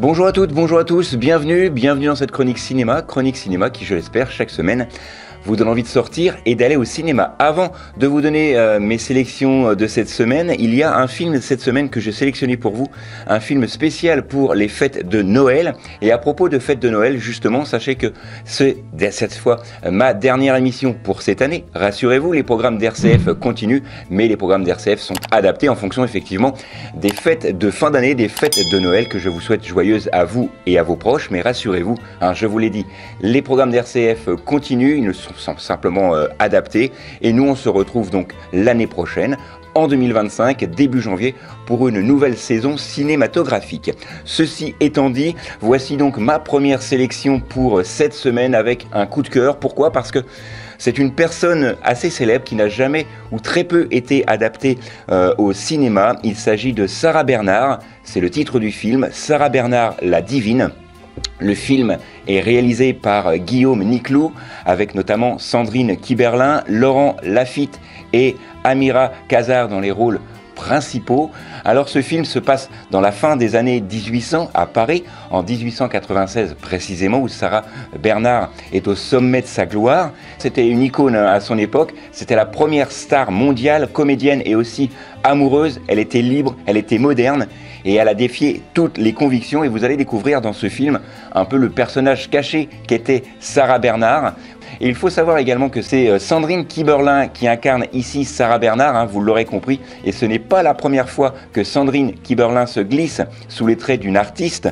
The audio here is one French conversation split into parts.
Bonjour à toutes, bonjour à tous, bienvenue dans cette chronique cinéma qui, je l'espère, chaque semaine vous donne envie de sortir et d'aller au cinéma. Avant de vous donner mes sélections de cette semaine, il y a un film de cette semaine que j'ai sélectionné pour vous, un film spécial pour les fêtes de Noël. Et à propos de fêtes de Noël, justement, sachez que c'est cette fois ma dernière émission pour cette année. Rassurez-vous, les programmes d'RCF continuent, mais les programmes d'RCF sont adaptés en fonction effectivement des fêtes de fin d'année, des fêtes de Noël que je vous souhaite joyeuses à vous et à vos proches. Mais rassurez-vous, je vous l'ai dit, les programmes d'RCF continuent, ils ne sont simplement adaptés, et nous on se retrouve donc l'année prochaine en 2025 début janvier pour une nouvelle saison cinématographique. Ceci étant dit, voici donc ma première sélection pour cette semaine avec un coup de cœur. Pourquoi? Parce que c'est une personne assez célèbre qui n'a jamais ou très peu été adaptée au cinéma. Il s'agit de Sarah Bernhardt, c'est le titre du film, Sarah Bernhardt la divine. Le film est réalisé par Guillaume Niclou, avec notamment Sandrine Kiberlin, Laurent Lafitte et Amira Khazar dans les rôles principaux. Alors ce film se passe dans la fin des années 1800 à Paris, en 1896 précisément, où Sarah Bernhardt est au sommet de sa gloire. C'était une icône à son époque, c'était la première star mondiale, comédienne et aussi amoureuse. Elle était libre, elle était moderne, et elle a défié toutes les convictions, et vous allez découvrir dans ce film un peu le personnage caché qu'était Sarah Bernhardt. Et il faut savoir également que c'est Sandrine Kiberlin qui incarne ici Sarah Bernhardt, vous l'aurez compris, et ce n'est pas la première fois que Sandrine Kiberlin se glisse sous les traits d'une artiste,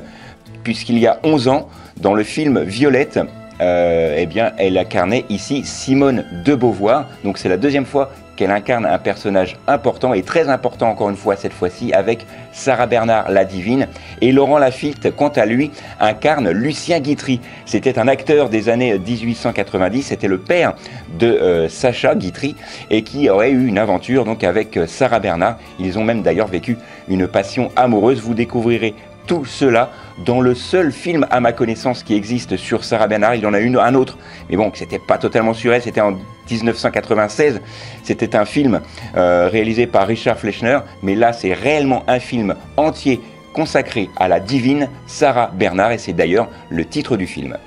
puisqu'il y a 11 ans, dans le film Violette, eh bien, elle incarnait ici Simone de Beauvoir, donc c'est la deuxième fois qu'elle incarne un personnage important et très important encore une fois cette fois-ci avec Sarah Bernhardt la divine. Et Laurent Lafitte, quant à lui, incarne Lucien Guitry. C'était un acteur des années 1890, c'était le père de Sacha Guitry et qui aurait eu une aventure donc avec Sarah Bernhardt. Ils ont même d'ailleurs vécu une passion amoureuse. Vous découvrirez tout cela dans le seul film à ma connaissance qui existe sur Sarah Bernhardt. Il y en a un autre, mais bon, c'était pas totalement sur elle, c'était en 1996, c'était un film réalisé par Richard Fleschner, mais là c'est réellement un film entier consacré à la divine Sarah Bernhardt, et c'est d'ailleurs le titre du film.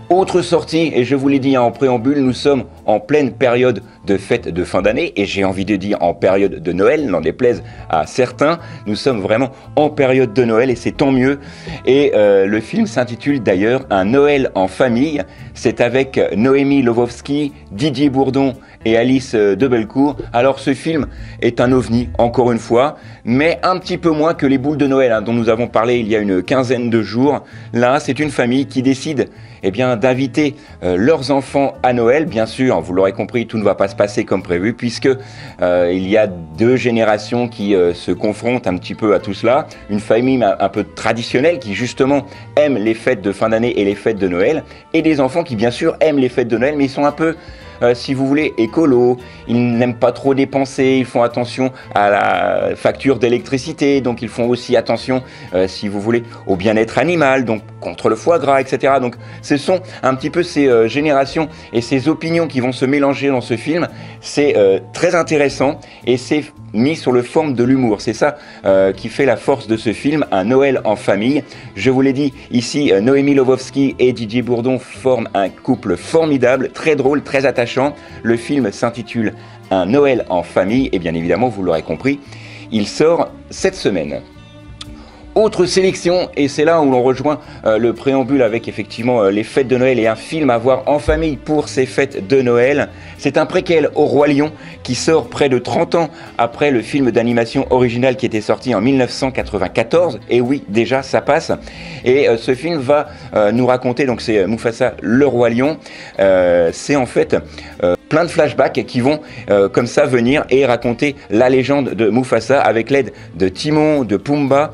Autre sortie, et je vous l'ai dit en préambule, nous sommes en pleine période de fête de fin d'année, et j'ai envie de dire en période de Noël, n'en déplaise à certains, nous sommes vraiment en période de Noël, et c'est tant mieux. Et le film s'intitule d'ailleurs Un Noël en famille. C'est avec Noémie Lvovsky, Didier Bourdon et Alice Debelcourt. Alors ce film est un ovni, encore une fois, mais un petit peu moins que les boules de Noël dont nous avons parlé il y a une quinzaine de jours. Là, c'est une famille qui décide d'inviter leurs enfants à Noël. Bien sûr, vous l'aurez compris, tout ne va pas se passer comme prévu, puisque il y a deux générations qui se confrontent un petit peu à tout cela. Une famille un peu traditionnelle qui justement aime les fêtes de fin d'année et les fêtes de Noël, et des enfants qui bien sûr aiment les fêtes de Noël, mais ils sont un peu si vous voulez, écolo, ils n'aiment pas trop dépenser, ils font attention à la facture d'électricité, donc ils font aussi attention, si vous voulez, au bien-être animal, donc contre le foie gras, etc. Donc ce sont un petit peu ces générations et ces opinions qui vont se mélanger dans ce film. C'est très intéressant et c'est mis sur le forme de l'humour. C'est ça qui fait la force de ce film, Un Noël en famille. Je vous l'ai dit, ici, Noémie Lvovsky et Didier Bourdon forment un couple formidable, très drôle, très attachant. Le film s'intitule Un Noël en famille et bien évidemment, vous l'aurez compris, il sort cette semaine. Autre sélection, et c'est là où l'on rejoint le préambule avec effectivement les fêtes de Noël et un film à voir en famille pour ces fêtes de Noël. C'est un préquel au Roi Lion qui sort près de 30 ans après le film d'animation original qui était sorti en 1994. Et oui, déjà ça passe. Et ce film va nous raconter, donc c'est Mufasa le Roi Lion, c'est en fait plein de flashbacks qui vont comme ça venir et raconter la légende de Mufasa avec l'aide de Timon, de Pumba.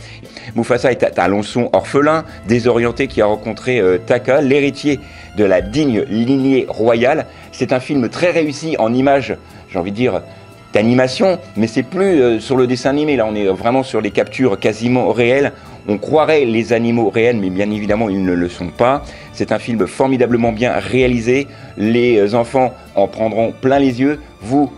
Mufasa est un lionceau orphelin, désorienté, qui a rencontré Taka, l'héritier de la digne lignée royale. C'est un film très réussi en images, j'ai envie de dire, d'animation, mais c'est plus sur le dessin animé. Là, on est vraiment sur des captures quasiment réelles. On croirait les animaux réels, mais bien évidemment, ils ne le sont pas. C'est un film formidablement bien réalisé. Les enfants en prendront plein les yeux. Vous,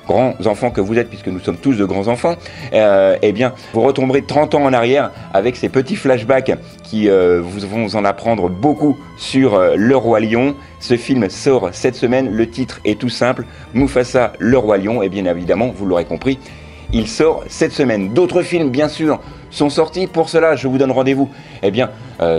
grands enfants que vous êtes, puisque nous sommes tous de grands enfants, eh bien, vous retomberez 30 ans en arrière avec ces petits flashbacks qui vous vont en apprendre beaucoup sur le Roi Lion. Ce film sort cette semaine, le titre est tout simple, Mufasa, le Roi Lion, et bien évidemment, vous l'aurez compris, il sort cette semaine. D'autres films, bien sûr, sont sortis. Pour cela, je vous donne rendez-vous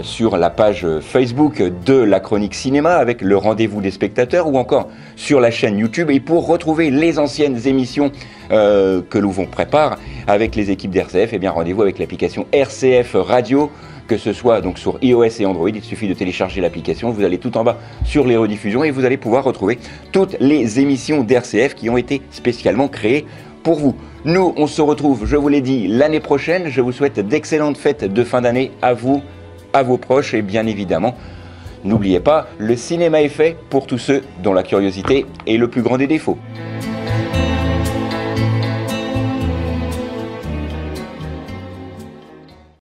sur la page Facebook de la Chronique Cinéma avec le rendez-vous des spectateurs ou encore sur la chaîne YouTube. Et pour retrouver les anciennes émissions que nous vous prépare avec les équipes d'RCF, eh bien rendez-vous avec l'application RCF Radio, que ce soit donc sur iOS et Android. Il suffit de télécharger l'application, vous allez tout en bas sur les rediffusions et vous allez pouvoir retrouver toutes les émissions d'RCF qui ont été spécialement créées pour vous. Nous, on se retrouve, je vous l'ai dit, l'année prochaine. Je vous souhaite d'excellentes fêtes de fin d'année à vous, à vos proches et bien évidemment, n'oubliez pas, le cinéma est fait pour tous ceux dont la curiosité est le plus grand des défauts.